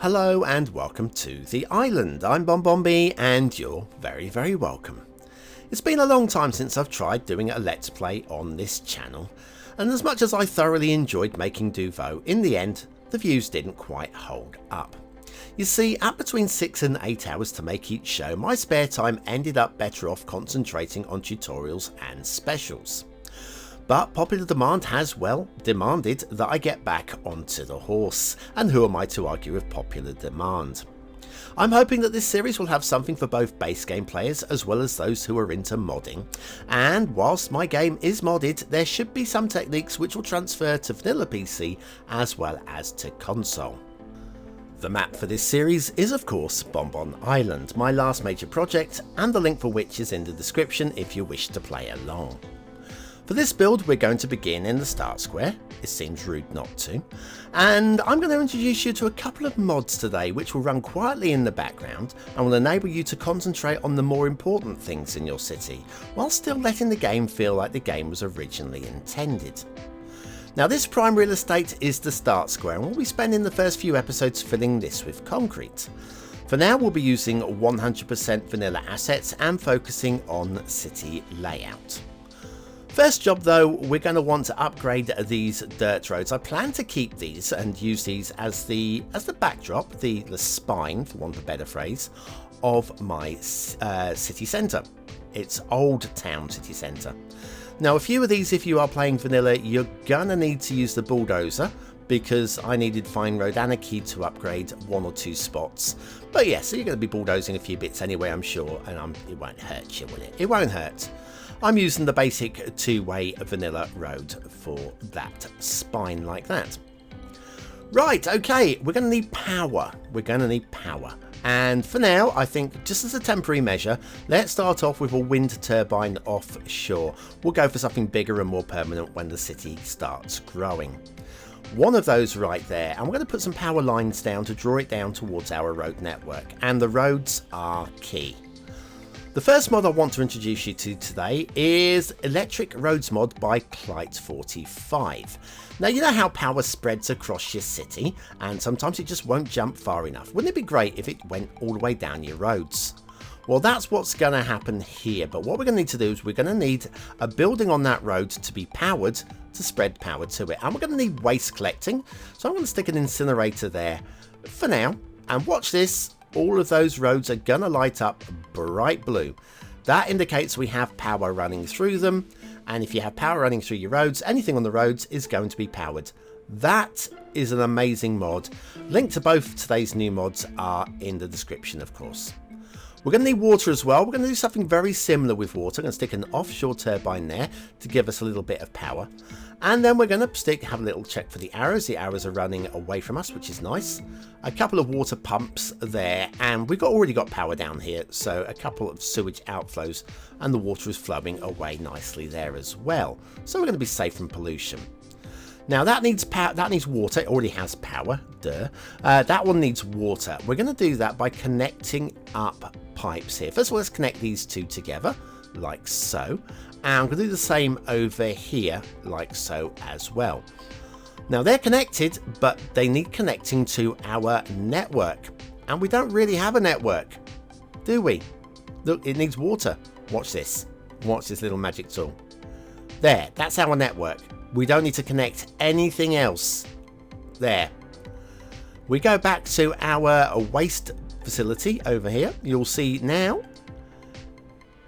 Hello and welcome to the island. I'm BonBonB and you're very welcome. It's been a long time since I've tried doing a Let's Play on this channel, and as much as I thoroughly enjoyed making Duvo, in the end the views didn't quite hold up. You see, at between 6 and 8 hours to make each show, my spare time ended up better off concentrating on tutorials and specials. But popular demand has, well, demanded that I get back onto the horse, and who am I to argue with popular demand? I'm hoping that this series will have something for both base game players as well as those who are into modding, and whilst my game is modded, there should be some techniques which will transfer to vanilla PC as well as to console. The map for this series is of course BonBon Island, my last major project, and the link for which is in the description if you wish to play along. For this build we're going to begin in the start square, it seems rude not to, and I'm going to introduce you to a couple of mods today which will run quietly in the background and will enable you to concentrate on the more important things in your city, while still letting the game feel like the game was originally intended. Now this prime real estate is the start square, and we'll be spending the first few episodes filling this with concrete. For now we'll be using 100% vanilla assets and focusing on city layout. First job though, we're going to want to upgrade these dirt roads. I plan to keep these and use these as the backdrop, the spine for want of a better phrase, of my city centre. It's Old Town City Centre. Now a few of these, if you are playing vanilla, you're gonna need to use the bulldozer, because I needed Fine Road and a key to upgrade 1 or 2 spots. But yeah, so you're going to be bulldozing a few bits anyway, I'm sure, and it won't hurt you, will it? It won't hurt. I'm using the basic 2-way vanilla road for that spine like that. Right, okay, we're going to need power. And for now, I think just as a temporary measure, let's start off with a wind turbine offshore. We'll go for something bigger and more permanent when the city starts growing. One of those right there, and we're going to put some power lines down to draw it down towards our road network, and the roads are key. The first mod I want to introduce you to today is Electric Roads Mod by Clight45. Now you know how power spreads across your city, and sometimes it just won't jump far enough. Wouldn't it be great if it went all the way down your roads? Well, that's what's going to happen here, but what we're going to need to do is we're going to need a building on that road to be powered to spread power to it, and we're going to need waste collecting, so I'm going to stick an incinerator there for now, and watch this. All of those roads are going to light up bright blue. That indicates we have power running through them, and if you have power running through your roads, anything on the roads is going to be powered. That is an amazing mod. Link to both today's new mods are in the description, of course. We're going to need water as well. We're going to do something very similar with water. I'm going to stick an offshore turbine there to give us a little bit of power. And then we're going to have a little check for the arrows. The arrows are running away from us, which is nice. A couple of water pumps there, and we've already got power down here. So a couple of sewage outflows, and the water is flowing away nicely there as well. So we're going to be safe from pollution. Now that needs power. That needs water. It already has power. Duh. That one needs water. We're going to do that by connecting up pipes here. First of all, let's connect these two together, like so. And I'm going to do the same over here, like so as well. Now they're connected, but they need connecting to our network. And we don't really have a network, do we? Look, it needs water. Watch this. Watch this little magic tool. There, that's our network. We don't need to connect anything else. There. We go back to our waste facility over here. You'll see now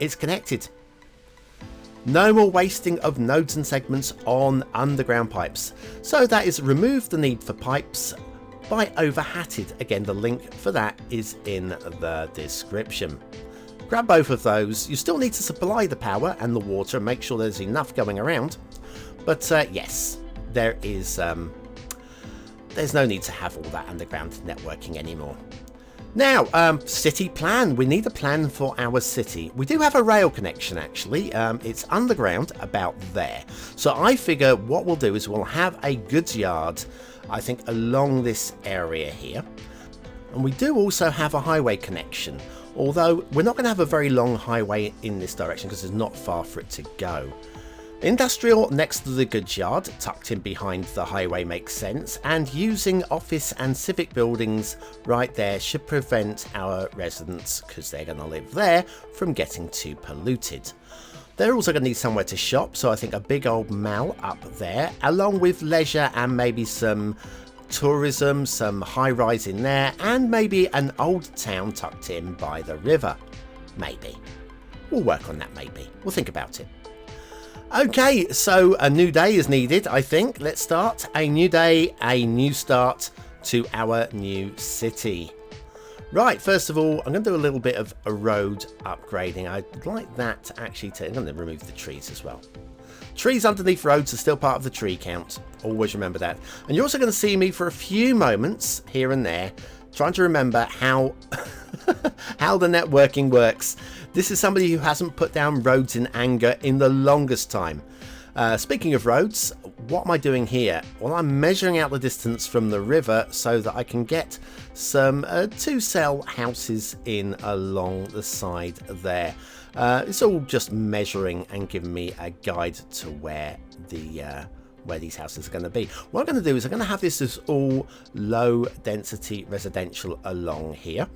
it's connected. No more wasting of nodes and segments on underground pipes. So that is remove the need for pipes by Overhatted. Again, the link for that is in the description. Grab both of those. You still need to supply the power and the water and make sure there's enough going around. But yes, there is there's no need to have all that underground networking anymore. Now, city plan. We need a plan for our city. We do have a rail connection, actually. It's underground about there. So I figure what we'll do is we'll have a goods yard, I think, along this area here. And we do also have a highway connection, although we're not going to have a very long highway in this direction because there's not far for it to go. Industrial next to the goods yard, tucked in behind the highway, makes sense, and using office and civic buildings right there should prevent our residents, because they're going to live there, from getting too polluted. They're also going to need somewhere to shop, so I think a big old mall up there, along with leisure and maybe some tourism, some high-rise in there, and maybe an old town tucked in by the river. Maybe. We'll work on that maybe. We'll think about it. Okay, so a new day is needed, I think. Let's start. A new day, a new start to our new city. Right, first of all, I'm going to do a little bit of a road upgrading. I'd like that actually to... I'm going to remove the trees as well. Trees underneath roads are still part of the tree count. Always remember that. And you're also going to see me for a few moments here and there trying to remember how how the networking works. This is somebody who hasn't put down roads in anger in the longest time. Speaking of roads, what am I doing here? Well, I'm measuring out the distance from the river so that I can get some 2-cell houses in along the side there. It's all just measuring and giving me a guide to where these houses are going to be. What I'm going to do is I'm going to have this as all low density residential along here.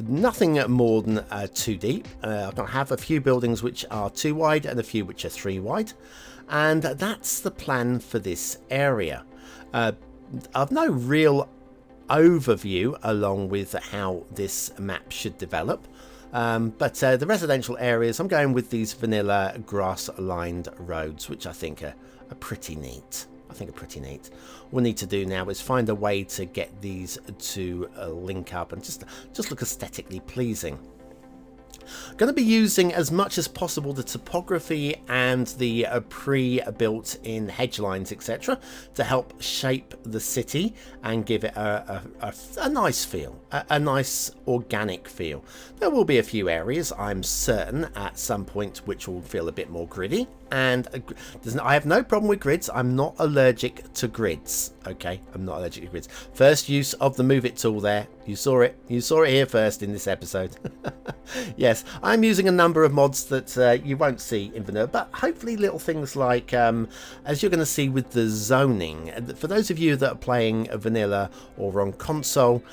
Nothing more than 2 deep. I'm going to have a few buildings which are 2 wide and a few which are 3 wide. And that's the plan for this area. I've no real overview along with how this map should develop. But the residential areas, I'm going with these vanilla grass lined roads, which I think are pretty neat. What we need to do now is find a way to get these to link up and just look aesthetically pleasing. Going to be using as much as possible the topography and the pre-built in hedge lines, etc., to help shape the city and give it a nice feel, a nice organic feel. There will be a few areas, I'm certain, at some point which will feel a bit more gritty. And I have no problem with grids. I'm not allergic to grids. Okay, I'm not allergic to grids. First use of the Move It tool there. You saw it. You saw it here first in this episode. Yes, I'm using a number of mods that you won't see in vanilla, but hopefully little things like, as you're going to see with the zoning. For those of you that are playing vanilla or on console,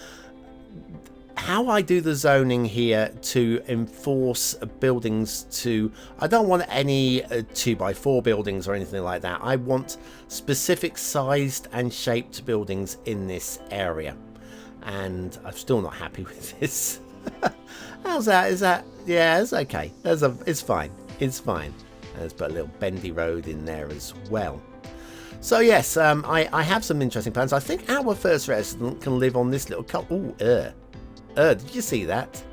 how I do the zoning here to enforce buildings to... I don't want any 2x4 buildings or anything like that. I want specific sized and shaped buildings in this area. And I'm still not happy with this. How's that? Is that... Yeah, it's okay. It's fine. It's fine. Let's put a little bendy road in there as well. So yes, I have some interesting plans. I think our first resident can live on this little... did you see that?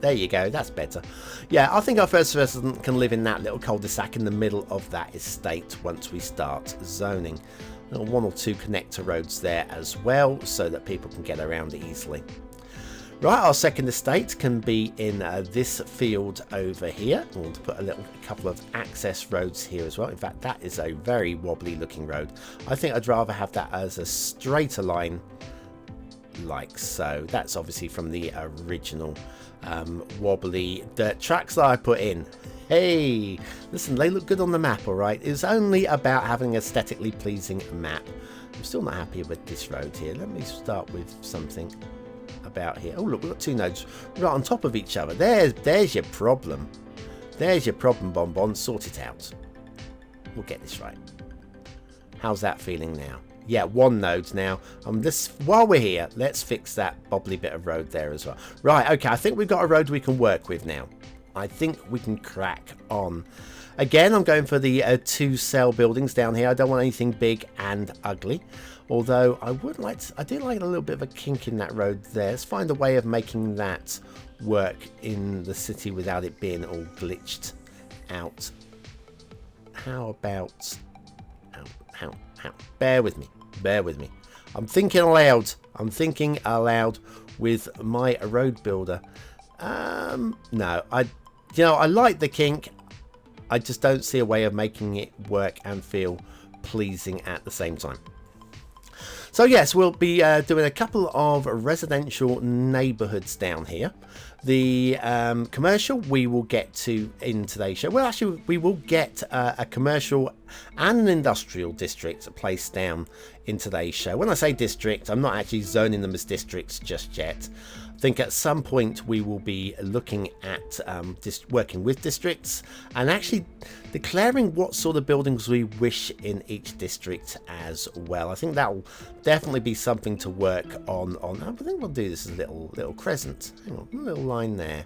There you go, that's better. Yeah, I think our first resident can live in that little cul-de-sac in the middle of that estate once we start zoning. Little 1 or 2 connector roads there as well, so that people can get around easily. Right, our second estate can be in this field over here. I want to put a couple of access roads here as well. In fact, that is a very wobbly looking road. I think I'd rather have that as a straighter line, like so. That's obviously from the original wobbly dirt tracks that I put in. Hey, listen, they look good on the map, all right? It's only about having an aesthetically pleasing map. I'm still not happy with this road here. Let me start with something about here. Oh, look, we've got 2 nodes right on top of each other. There's your problem. There's your problem, BonBon. Sort it out. We'll get this right. How's that feeling now? Yeah, 1 node now. While we're here, let's fix that bobbly bit of road there as well. Right, okay, I think we've got a road we can work with now. I think we can crack on. Again, I'm going for the 2-cell buildings down here. I don't want anything big and ugly. Although I do like a little bit of a kink in that road there. Let's find a way of making that work in the city without it being all glitched out. How about... How? Bear with me. I'm thinking aloud. With my road builder. No, I like the kink. I just don't see a way of making it work and feel pleasing at the same time. So yes, we'll be doing a couple of residential neighbourhoods down here. The commercial we will get to in today's show. Well, actually, we will get a commercial and an industrial district placed down in today's show. When I say district, I'm not actually zoning them as districts just yet. I think at some point we will be looking at working with districts and actually declaring what sort of buildings we wish in each district as well. I think that will definitely be something to work on. I think we'll do this as a little crescent. Hang on, a little line there.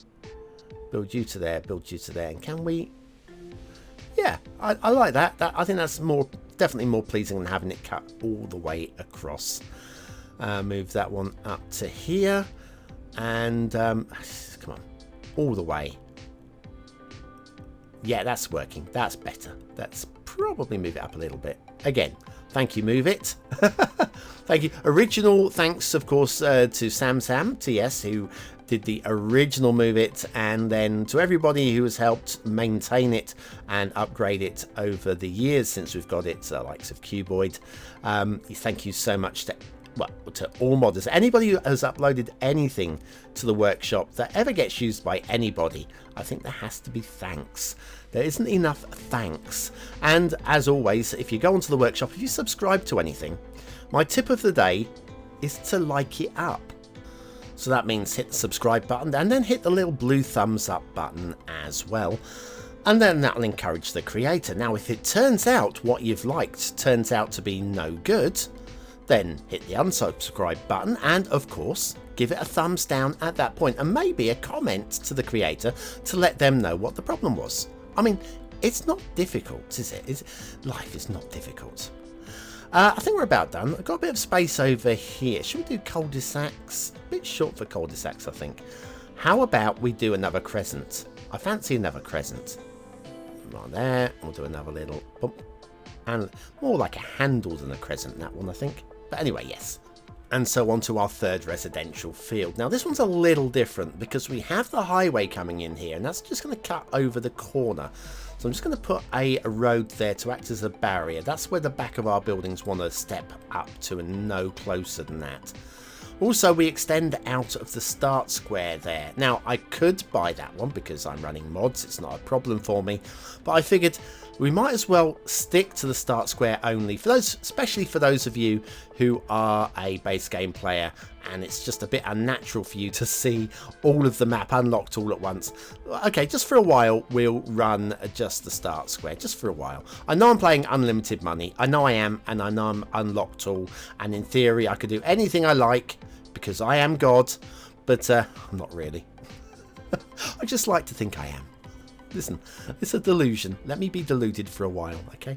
Build you to there, build you to there. And can we... Yeah, I like that. I think that's definitely more pleasing than having it cut all the way across. Move that one up to here. And come on, all the way. Yeah, that's working. That's better. Let's probably move it up a little bit. Again, thank you, Move It. Thank you. Original thanks, of course, to Sam TS, who did the original Move It, and then to everybody who has helped maintain it and upgrade it over the years since we've got it, likes of Cuboid. Thank you so much to all modders. Anybody who has uploaded anything to the workshop that ever gets used by anybody, I think there has to be thanks. There isn't enough thanks. And as always, if you go onto the workshop, if you subscribe to anything, my tip of the day is to like it up. So that means hit the subscribe button and then hit the little blue thumbs up button as well. And then that'll encourage the creator. Now, if it turns out what you've liked turns out to be no good, then hit the unsubscribe button and, of course, give it a thumbs down at that point and maybe a comment to the creator to let them know what the problem was. I mean, it's not difficult, is it? Life is not difficult. I think we're about done. I've got a bit of space over here. Should we do cul-de-sacs? A bit short for cul-de-sacs, I think. How about we do another crescent? I fancy another crescent. Right there. We'll do another little bump. And more like a handle than a crescent, that one, I think. But anyway, yes. And so on to our third residential field. Now, this one's a little different because we have the highway coming in here, and that's just going to cut over the corner. So I'm just going to put a road there to act as a barrier. That's where the back of our buildings want to step up to, and no closer than that. Also, we extend out of the start square there. Now, I could buy that one because I'm running mods. It's not a problem for me. But I figured we might as well stick to the start square only, for those, especially for those of you who are a base game player and it's just a bit unnatural for you to see all of the map unlocked all at once. Okay, just for a while we'll run just the start square, just for a while. I know I'm playing unlimited money, I know I am, and I know I'm unlocked all, and in theory I could do anything I like because I am God, but I'm not really. I just like to think I am. Listen, it's a delusion. Let me be deluded for a while, okay?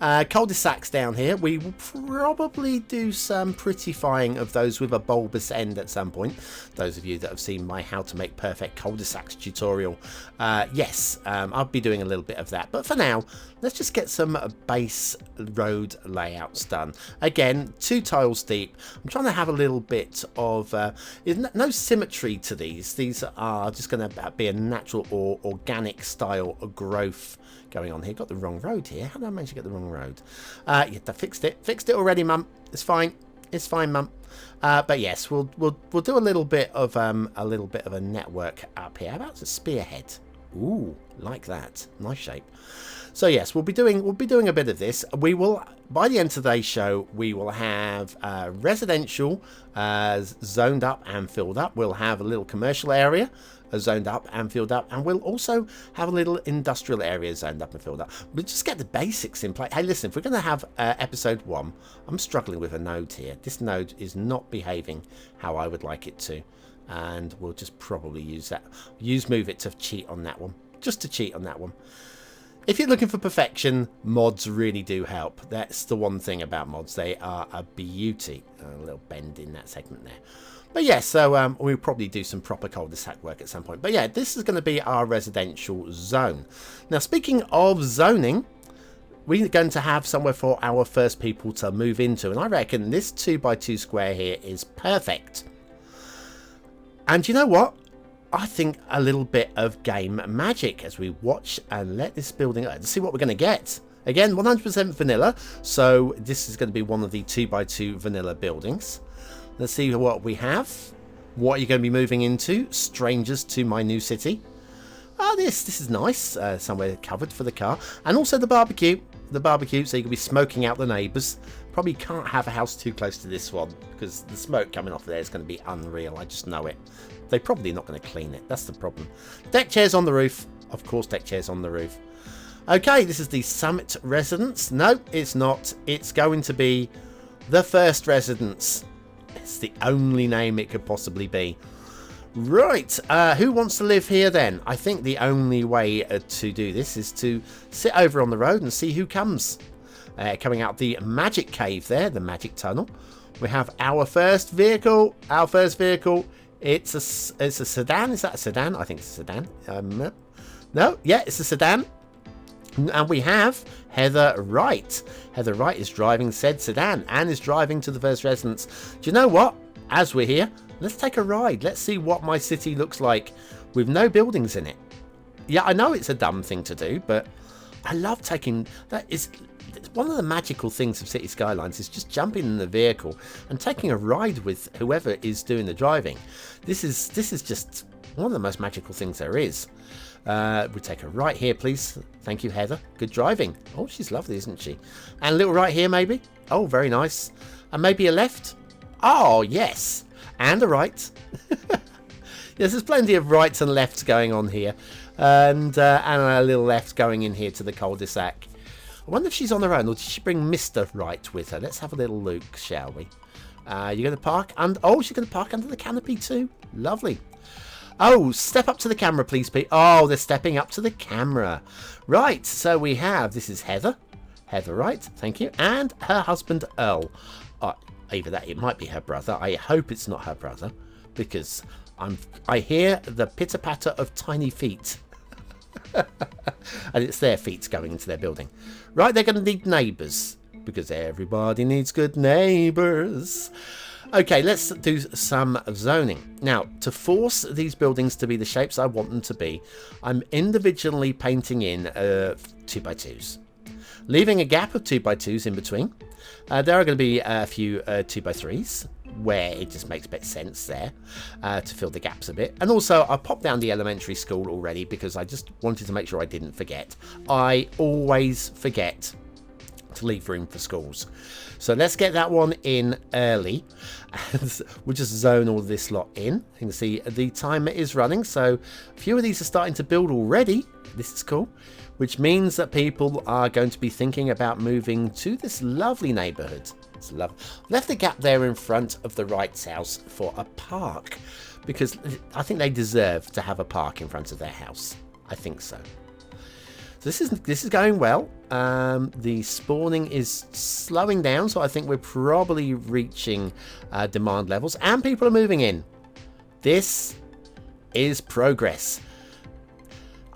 Cul-de-sacs down here. We will probably do some prettifying of those with a bulbous end at some point. Those of you that have seen my How to Make Perfect Cul-de-sacs tutorial. Yes, I'll be doing a little bit of that. But for now, let's just get some base road layouts done. Again, 2 tiles deep. I'm trying to have a little bit of... no symmetry to these. These are just going to be a natural or organic style of growth going on here. Got the wrong road here. How did I manage to get the wrong road? Yeah, I fixed it. Fixed it already, Mum. It's fine. It's fine, Mum. But yes, we'll do a little bit of a network up here. How about a spearhead? Ooh, like that. Nice shape. So yes, we'll be doing a bit of this. We will, by the end of today's show, we will have residential zoned up and filled up. We'll have a little commercial area zoned up and filled up, and we'll also have a little industrial area zoned up and filled up. We'll just get the basics in place. Hey, listen, if we're going to have episode 1, I'm struggling with a node here. This node is not behaving how I would like it to, and we'll just probably use Move It to cheat on that one, just to cheat on that one. If you're looking for perfection, mods really do help. That's the one thing about mods. They are a beauty. A little bend in that segment there. But yeah, so we'll probably do some proper cul-de-sac work at some point. But yeah, this is going to be our residential zone. Now, speaking of zoning, we're going to have somewhere for our first people to move into. And I reckon this 2x2 square here is perfect. And you know what? I think a little bit of game magic as we watch and let this building... Let's see what we're going to get. Again, 100% vanilla, so this is going to be one of the 2x2 vanilla buildings. Let's see what we have. What are you going to be moving into? Strangers to my new city. Oh, this is nice. Somewhere covered for the car. And also the barbecue. The barbecue, so you can be smoking out the neighbours. Probably can't have a house too close to this one, because the smoke coming off there is going to be unreal. I just know it. They're probably not going to clean it. That's the problem. Deck chairs on the roof. Of course, deck chairs on the roof. Okay, this is the Summit Residence. No, it's not. It's going to be the First Residence. It's the only name it could possibly be. Right, who wants to live here then? I think the only way to do this is to sit over on the road and see who comes. Coming out the magic cave there, the magic tunnel. We have our first vehicle. Our first vehicle. It's a sedan. Is that a sedan? I think it's a sedan. No, yeah, it's a sedan. And we have Heather Wright. Heather Wright is driving said sedan and is driving to the First Residence. Do you know what? As we're here, let's take a ride. Let's see what my city looks like with no buildings in it. Yeah, I know it's a dumb thing to do, but I love taking... It's one of the magical things of Cities Skylines is just jumping in the vehicle and taking a ride with whoever is doing the driving. This is just one of the most magical things there is. We'll take a right here, please. Thank you, Heather. Good driving. Oh, she's lovely, isn't she? And a little right here, maybe. Oh, very nice. And maybe a left. Oh, yes. And a right. Yes, there's plenty of rights and lefts going on here. And a little left going in here to the cul-de-sac. I wonder if she's on her own, or did she bring Mr. Right with her? Let's have a little look, shall we? You're going to park? And oh, she's going to park under the canopy too. Lovely. Oh, step up to the camera, please, Pete. Oh, they're stepping up to the camera. Right, so we have, this is Heather. Heather Wright, thank you. And her husband, Earl. Either that, it might be her brother. I hope it's not her brother, because I hear the pitter-patter of tiny feet. And it's their feet going into their building. Right, they're going to need neighbours, because everybody needs good neighbours. Okay, let's do some zoning. Now, to force these buildings to be the shapes I want them to be, I'm individually painting in 2x2s, leaving a gap of 2x2s in between. There are going to be a few 2x3s where it just makes better sense there to fill the gaps a bit. And also, I popped down the elementary school already because I just wanted to make sure I didn't forget. I always forget to leave room for schools. So let's get that one in early. We'll just zone all this lot in. You can see the timer is running, so a few of these are starting to build already. This is cool, which means that people are going to be thinking about moving to this lovely neighborhood. It's lovely. Left a gap there in front of the Wright's house for a park, because I think they deserve to have a park in front of their house. I think so. So this is going well. The spawning is slowing down, so I think we're probably reaching demand levels, and people are moving in. This is progress.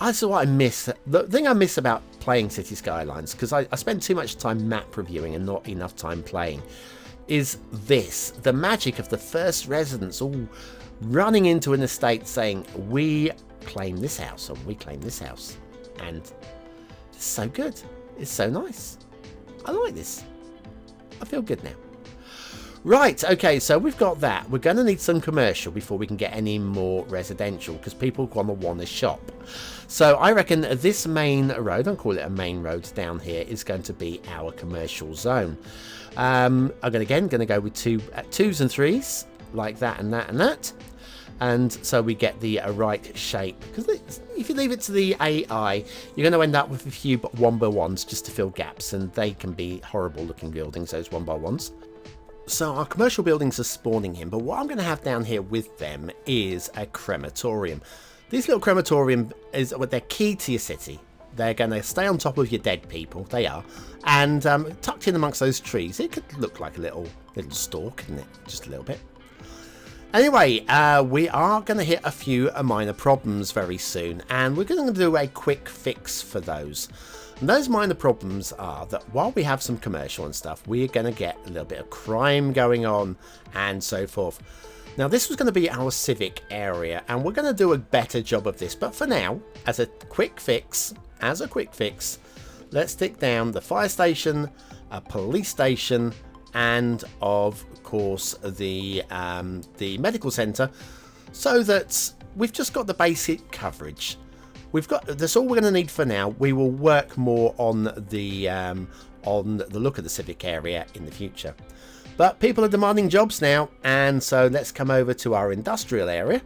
That's what I miss. The thing I miss about playing Cities Skylines, because I spend too much time map reviewing and not enough time playing, is this. The magic of the First Residence all running into an estate saying, we claim this house, or we claim this house. And it's so good. It's so nice. I like this. I feel good now. Right, okay, so we've got that. We're going to need some commercial before we can get any more residential, because people are going to want to shop. So I reckon this main road, I'll call it a main road down here, is going to be our commercial zone. I'm going to go with twos and threes, like that and that and that. And so we get the right shape, because if you leave it to the AI, you're going to end up with a few 1x1s just to fill gaps, and they can be horrible looking buildings, those 1x1s. So our commercial buildings are spawning in, but what I'm going to have down here with them is a crematorium. These little crematorium is what they're key to your city. They're going to stay on top of your dead people, they are, and tucked in amongst those trees. It could look like a little store, couldn't it? Just a little bit. Anyway, we are going to hit a few minor problems very soon, and we're going to do a quick fix for those. And those minor problems are that while we have some commercial and stuff, we are going to get a little bit of crime going on and so forth. Now, this was going to be our civic area, and we're going to do a better job of this. But for now, as a quick fix, let's let's stick down the fire station, a police station, and of course the medical centre, so that we've just got the basic coverage. That's all we're going to need for now. We will work more on the look of the civic area in the future. But people are demanding jobs now, and so let's come over to our industrial area,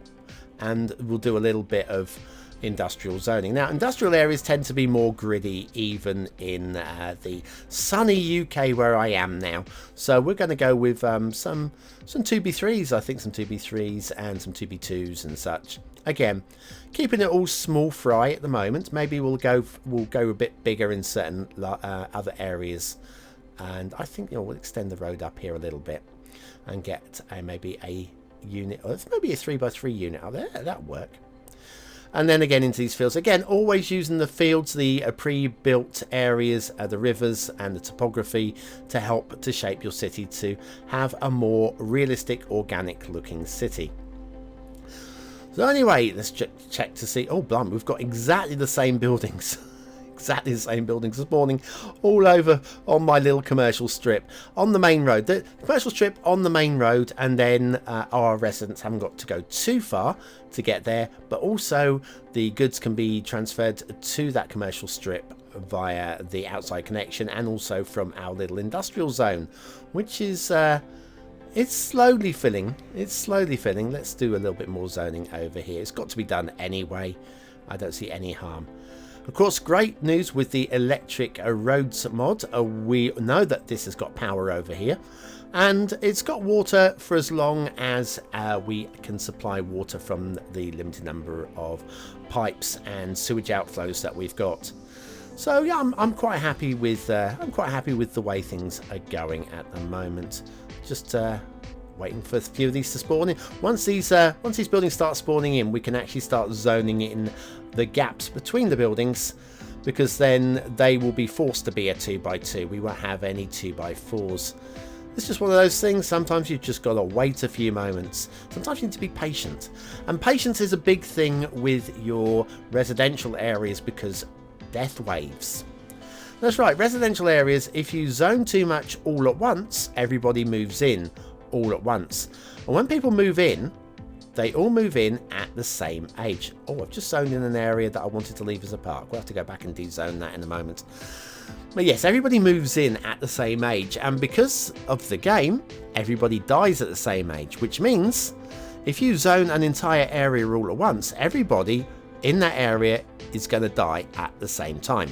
and we'll do a little bit of industrial zoning. Now, industrial areas tend to be more gritty, even in the sunny UK where I am now. So we're going to go with some 2B3s, I think, some 2B3s and some 2B2s and such. Again, keeping it all small fry at the moment. Maybe we'll go a bit bigger in certain other areas. And I think we'll extend the road up here a little bit and get maybe a unit, or maybe a 3x3 unit out there. That'll work. And then again into these fields. Again, always using the fields, the pre-built areas, the rivers and the topography to help to shape your city to have a more realistic, organic looking city. So anyway, let's check to see. Oh, blimey, we've got exactly the same buildings. Exactly the same buildings this morning, all over on my little commercial strip on the main road. The commercial strip on the main road, and then our residents haven't got to go too far to get there, but also the goods can be transferred to that commercial strip via the outside connection, and also from our little industrial zone, which is it's slowly filling. Let's do a little bit more zoning over here. It's got to be done anyway. I don't see any harm. Of course, great news with the electric roads mod. We know that this has got power over here, and it's got water for as long as we can supply water from the limited number of pipes and sewage outflows that we've got. So yeah, I'm quite happy with the way things are going at the moment. Just waiting for a few of these to spawn in. Once these buildings start spawning in, we can actually start zoning in the gaps between the buildings, because then they will be forced to be a 2x2. We won't have any 2x4s. It's just one of those things. Sometimes you've just got to wait a few moments. Sometimes you need to be patient. And patience is a big thing with your residential areas, because death waves. That's right, residential areas, if you zone too much all at once, everybody moves in all at once. And when people move in, they all move in at the same age. Oh, I've just zoned in an area that I wanted to leave as a park. We'll have to go back and de-zone that in a moment. But yes, everybody moves in at the same age. And because of the game, everybody dies at the same age, which means if you zone an entire area all at once, everybody in that area is going to die at the same time,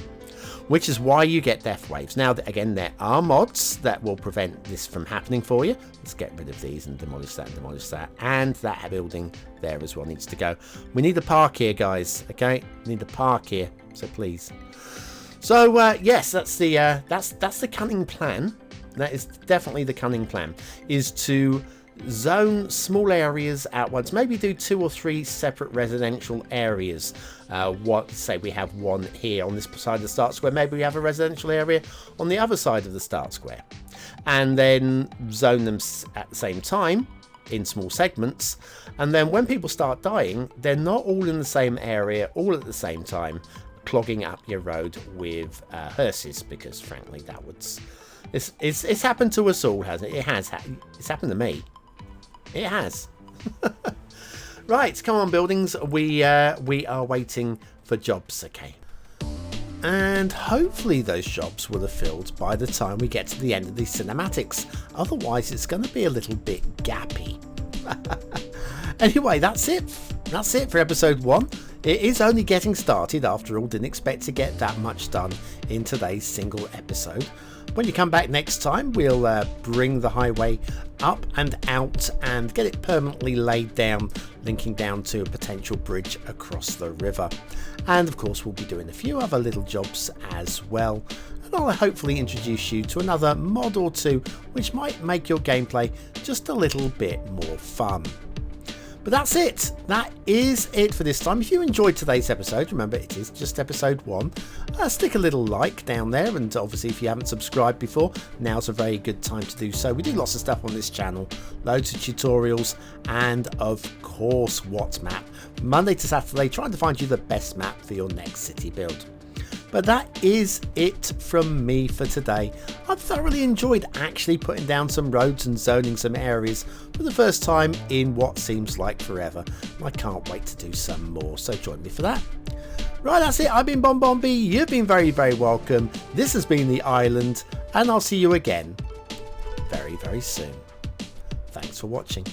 which is why you get death waves. Now, again, there are mods that will prevent this from happening for you. Let's get rid of these and demolish that and demolish that. And that building there as well needs to go. We need a park here, guys, okay? We need a park here, so please. So, yes, that's the cunning plan. That is definitely the cunning plan, is to zone small areas at once. Maybe do 2 or 3 separate residential areas. Say we have one here on this side of the start square, maybe we have a residential area on the other side of the start square, and then zone them at the same time in small segments. And then when people start dying, they're not all in the same area all at the same time, clogging up your road with hearses, because frankly that would it's happened to us all, hasn't it? It's happened to me. It has. Right, come on, buildings. We are waiting for jobs, okay? And hopefully those jobs will have filled by the time we get to the end of these cinematics. Otherwise, it's going to be a little bit gappy. Anyway, that's it. That's it for episode 1. It is only getting started, after all. Didn't expect to get that much done in today's single episode. When you come back next time, we'll bring the highway up and out and get it permanently laid down, linking down to a potential bridge across the river. And of course, we'll be doing a few other little jobs as well. And I'll hopefully introduce you to another mod or two, which might make your gameplay just a little bit more fun. But that's it. That is it for this time. If you enjoyed today's episode, remember it is just episode 1. Stick a little like down there, and obviously if you haven't subscribed before, now's a very good time to do so. We do lots of stuff on this channel, loads of tutorials, and of course What Map, Monday to Saturday, trying to find you the best map for your next city build. But that is it from me for today. I've thoroughly enjoyed actually putting down some roads and zoning some areas for the first time in what seems like forever. I can't wait to do some more, so join me for that. Right, that's it. I've been BonBonB. You've been very, very welcome. This has been The Island, and I'll see you again very, very soon. Thanks for watching.